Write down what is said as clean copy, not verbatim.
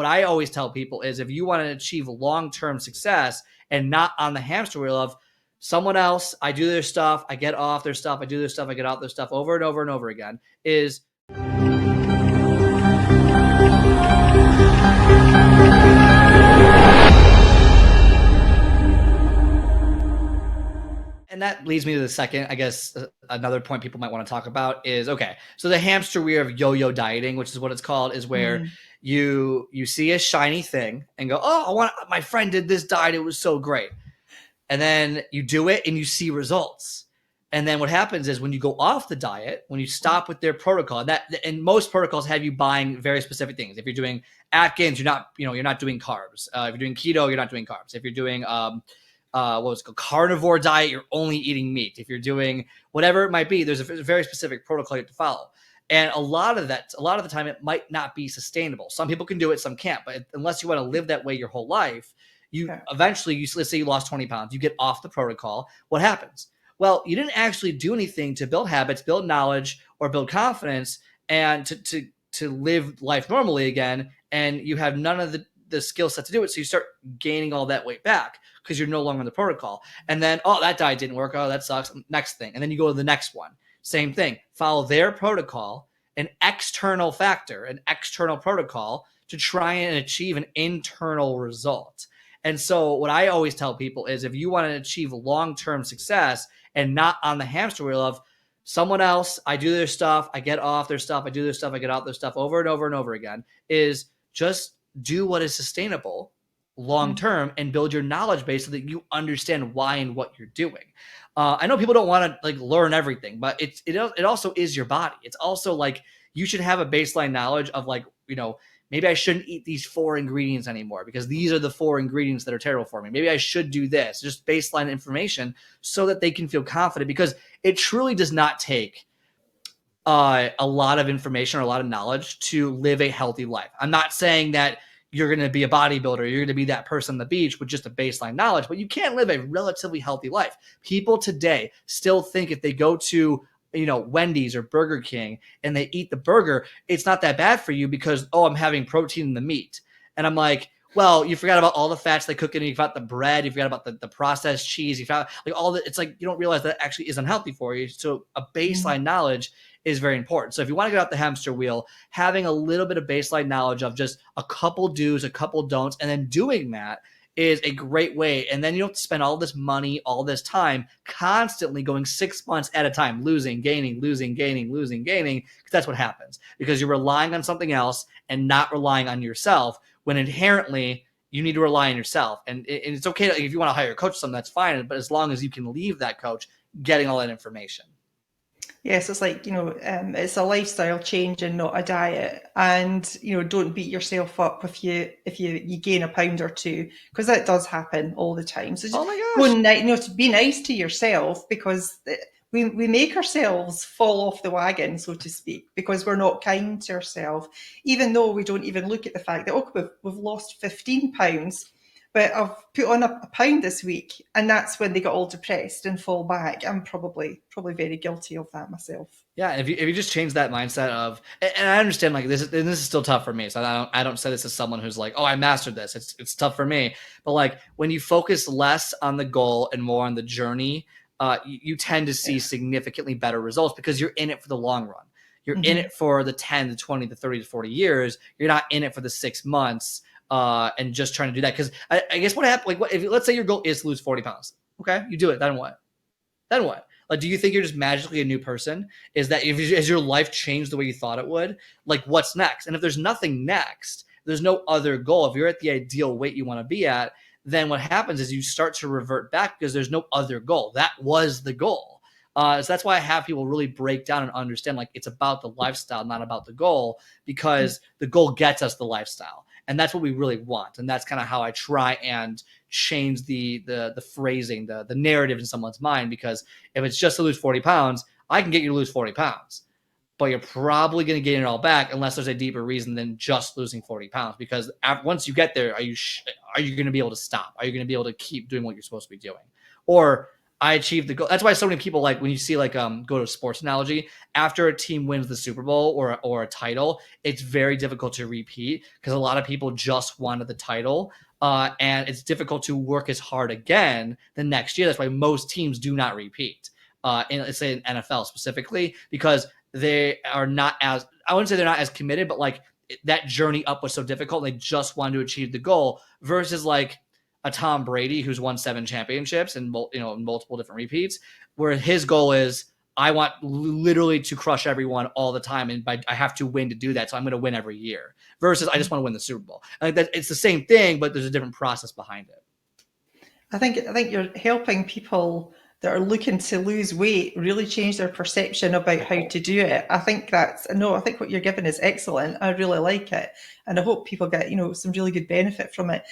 what I always tell people is if you want to achieve long-term success and not on the hamster wheel of someone else, I do their stuff, I get off their stuff, I do their stuff, I get off their stuff over and over and over again, is and that leads me to the second, I guess, another point people might want to talk about is, okay, so the hamster wheel of yo-yo dieting, which is what it's called, is where you see a shiny thing and go, oh, my friend did this diet, it was so great. And then you do it and you see results. And then what happens is when you go off the diet, when you stop with their protocol, and most protocols have you buying very specific things. If you're doing Atkins, you're not doing carbs. If you're doing keto, you're not doing carbs. If you're doing what was it called, carnivore diet, you're only eating meat. If you're doing whatever it might be, there's a very specific protocol you have to follow. And a lot of the time, it might not be sustainable. Some people can do it, some can't. But unless you want to live that way your whole life, eventually, let's say you lost 20 pounds, you get off the protocol. What happens? Well, you didn't actually do anything to build habits, build knowledge, or build confidence, and to live life normally again. And you have none of the skill set to do it. So you start gaining all that weight back because you're no longer in the protocol. And then, that diet didn't work. Oh, that sucks. Next thing. And then you go to the next one. Same thing. Follow their protocol, an external factor, an external protocol to try and achieve an internal result. And so what I always tell people is if you want to achieve long-term success and not on the hamster wheel of someone else, I do their stuff, I get off their stuff, I do their stuff, I get off their stuff over and over and over again, is just do what is sustainable long-term and build your knowledge base so that you understand why and what you're doing. I know people don't want to learn everything, but it also is your body. It's also you should have a baseline knowledge of maybe I shouldn't eat these 4 ingredients anymore because these are the 4 ingredients that are terrible for me. Maybe I should do this, just baseline information so that they can feel confident, because it truly does not take a lot of information or a lot of knowledge to live a healthy life. I'm not saying that you're going to be a bodybuilder, you're going to be that person on the beach with just a baseline knowledge, but you can live a relatively healthy life. People today still think if they go to Wendy's or Burger King and they eat the burger, it's not that bad for you because, I'm having protein in the meat. And I'm like, well, you forgot about all the fats they cook in, you forgot the bread, you forgot about the processed cheese, you forgot all that. It's you don't realize that actually is unhealthy for you. So a baseline knowledge is very important. So if you want to get out the hamster wheel, having a little bit of baseline knowledge of just a couple do's, a couple don'ts, and then doing that is a great way. And then you don't spend all this money, all this time constantly going 6 months at a time, losing, gaining, losing, gaining, losing, gaining, because that's what happens because you're relying on something else and not relying on yourself when inherently you need to rely on yourself. And it's okay if you want to hire a coach or something, that's fine. But as long as you can leave that coach getting all that information. Yes, it's it's a lifestyle change and not a diet. And, don't beat yourself up if you gain a pound or two, because that does happen all the time. So just to be nice to yourself, because we make ourselves fall off the wagon, so to speak, because we're not kind to ourselves, even though we don't even look at the fact that, we've lost 15 pounds. But I've put on a pound this week, and that's when they get all depressed and fall back. I'm probably very guilty of that myself. Yeah, if you just change that mindset of, and I understand this is still tough for me. So I don't say this as someone who's I mastered this. It's tough for me. But when you focus less on the goal and more on the journey, you tend to see significantly better results because you're in it for the long run. You're in it for the 10 to 20 to 30 to 40 years. You're not in it for the 6 months. And just trying to do that. Because I guess what happened, if let's say your goal is to lose 40 pounds. Okay, you do it. Then what? Do you think you're just magically a new person? Has your life changed the way you thought it would? What's next? And if there's nothing next, there's no other goal. If you're at the ideal weight you want to be at, then what happens is you start to revert back because there's no other goal. That was the goal. So that's why I have people really break down and understand it's about the lifestyle, not about the goal, because the goal gets us the lifestyle. And that's what we really want. And that's kind of how I try and change the phrasing, the narrative in someone's mind. Because if it's just to lose 40 pounds, I can get you to lose 40 pounds. But you're probably going to gain it all back unless there's a deeper reason than just losing 40 pounds. Because once you get there, are you going to be able to stop? Are you going to be able to keep doing what you're supposed to be doing? Or I achieved the goal. That's why so many people, like when you see like go to a sports analogy, after a team wins the Super Bowl or a title, it's very difficult to repeat because a lot of people just wanted the title. And it's difficult to work as hard again the next year. That's why most teams do not repeat. In let's say in NFL specifically, because they are not as, I wouldn't say they're not as committed, but like that journey up was so difficult. They just wanted to achieve the goal versus like a Tom Brady who's won 7 championships and multiple different repeats, where his goal is I want literally to crush everyone all the time, and I have to win to do that. So I'm going to win every year. Versus I just want to win the Super Bowl. I think that it's the same thing, but there's a different process behind it. I think you're helping people that are looking to lose weight really change their perception about how to do it. I think I think what you're giving is excellent. I really like it. And I hope people get, some really good benefit from it.